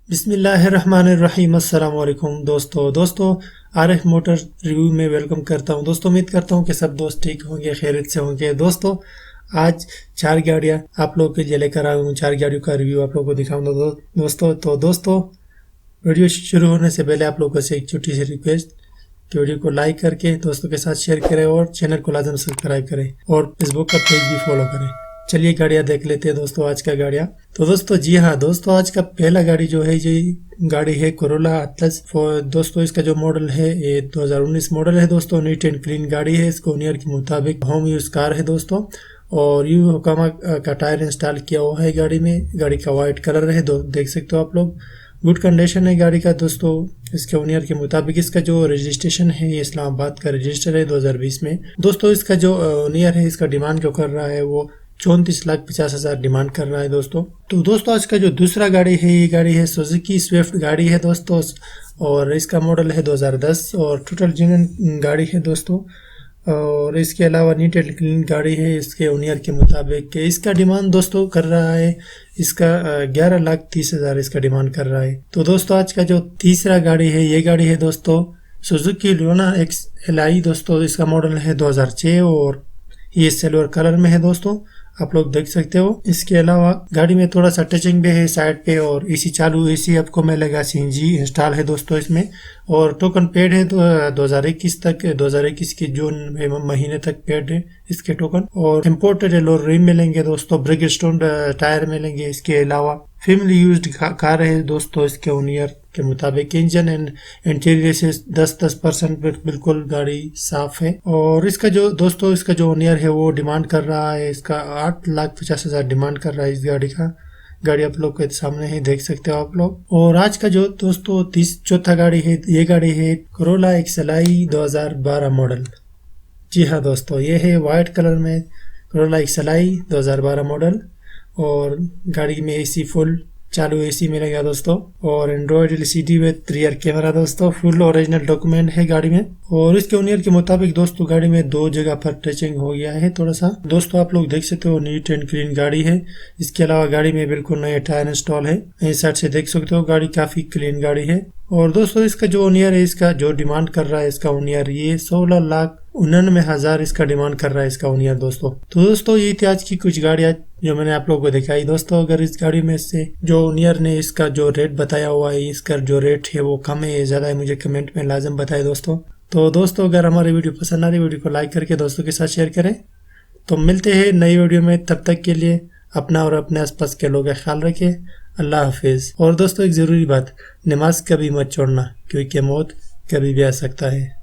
बिस्मिल्लाहिर्रहमानिर्रहीम। अस्सलाम वालेकुम दोस्तों आरिफ मोटर रिव्यू में वेलकम करता हूं। दोस्तों उम्मीद करता हूं कि सब दोस्त ठीक होंगे, खैरियत से होंगे। दोस्तों आज चार गाड़ियां आप लोगों के लिए लेकर आया हूं। चार गाड़ियों का रिव्यू आप लोगों को दिखाऊंगा दोस्तों वीडियो शुरू होने से पहले आप लोगों से एक छोटी सी रिक्वेस्ट कि वीडियो को लाइक करके दोस्तों के साथ शेयर करें और चैनल को लाजम सब्सक्राइब करें और फेसबुक का पेज भी फॉलो करें। चलिए गाड़ियां देख लेते हैं दोस्तों आज का गाड़ियां। तो दोस्तों जी हाँ दोस्तों, आज का पहला गाड़ी जो है ये गाड़ी है कोरोला अटलस। दोस्तों इसका जो मॉडल है ये 2019 मॉडल है दोस्तों। नीट एंड क्लीन गाड़ी है। इसको ओनर के मुताबिक होम यूज कार है दोस्तों। और योकोहमा का टायर इंस्टॉल किया हुआ है गाड़ी में। गाड़ी का व्हाइट कलर है, देख सकते हो आप लोग। गुड कंडीशन है गाड़ी का दोस्तों। इसके ओनर के मुताबिक इसका जो रजिस्ट्रेशन है ये इस्लामाबाद का रजिस्टर है 2020 में। दोस्तों इसका जो ओनर है इसका डिमांड जो कर रहा है वो 34,50,000 डिमांड कर रहा है दोस्तों। तो दोस्तों आज का जो दूसरा गाड़ी है ये गाड़ी है सुजुकी स्विफ्ट गाड़ी है दोस्तों। और इसका मॉडल है 2010 और टोटल जेन्युइन गाड़ी है दोस्तों। और इसके अलावा नीट एंड क्लीन गाड़ी है। इसके ओनर के मुताबिक इसका डिमांड दोस्तों कर रहा है इसका 11,30,000 इसका डिमांड कर रहा है। तो दोस्तों आज का जो तीसरा गाड़ी है ये गाड़ी है दोस्तों सुजुकी लियाना RXi दोस्तों। इसका मॉडल है 2006 और ये सिल्वर कलर में है दोस्तों, आप लोग देख सकते हो। इसके अलावा गाड़ी में थोड़ा सा टचिंग भी है साइड पे और एसी चालू एसी आपको मिलेगा। CNG इंस्टॉल है दोस्तों इसमें। और टोकन पेड है 2021 तक, 2021 के जून महीने तक पेड है इसके टोकन। और इम्पोर्टेड एलोर रिम मिलेंगे दोस्तों। ब्रिजस्टोन टायर मिलेंगे। इसके अलावा फैमिली यूज्ड कार है दोस्तों। इसके ओनर के मुताबिक इंजन एंड इंटीरियर से 10% बिल्कुल गाड़ी साफ है। और इसका जो दोस्तों इसका जो ओनर है वो डिमांड कर रहा है इसका 8,50,000 डिमांड कर रहा है इस गाड़ी का। गाड़ी आप लोग के सामने ही देख सकते हो आप लोग। और आज का जो दोस्तों चौथा गाड़ी है ये गाड़ी है कोरोला XLI 2012 मॉडल। जी हाँ दोस्तों, ये है व्हाइट कलर में कोरोला XLI 2012 मॉडल। और गाड़ी में AC फुल चालू AC मिलेगा दोस्तों। और Android LCD with rear camera दोस्तों। फुल ओरिजिनल डॉक्यूमेंट है गाड़ी में। और इसके ओनर के मुताबिक दोस्तों गाड़ी में 2 जगह पर टचिंग हो गया है थोड़ा सा दोस्तों, आप लोग देख सकते हो। नीट एंड क्लीन गाड़ी है। इसके अलावा गाड़ी में बिल्कुल नया टायर इंस्टॉल है। इस साइड से देख सकते हो गाड़ी काफी क्लीन गाड़ी है। और दोस्तों इसका जो ओनर है इसका जो डिमांड कर रहा है इसका ओनर ये 16,99,000 इसका डिमांड कर रहा है इसका ओनर दोस्तों। तो दोस्तों ये थी आज की कुछ गाड़ियां जो मैंने आप लोगों को दिखाई दोस्तों। अगर इस गाड़ी में से जो ओनर ने इसका जो रेट बताया हुआ है इसका जो रेट है वो कम है या ज्यादा है मुझे कमेंट में लाजम बताए दोस्तों। तो दोस्तों अगर हमारी वीडियो पसंद आ रही वीडियो को लाइक करके दोस्तों के साथ शेयर करें। तो मिलते हैं नई वीडियो में, तब तक के लिए अपना और अपने आसपास के लोगों का ख्याल रखें। अल्लाह हाफिज। और दोस्तों एक जरूरी बात, नमाज कभी मत छोड़ना क्योंकि मौत कभी भी आ सकता है।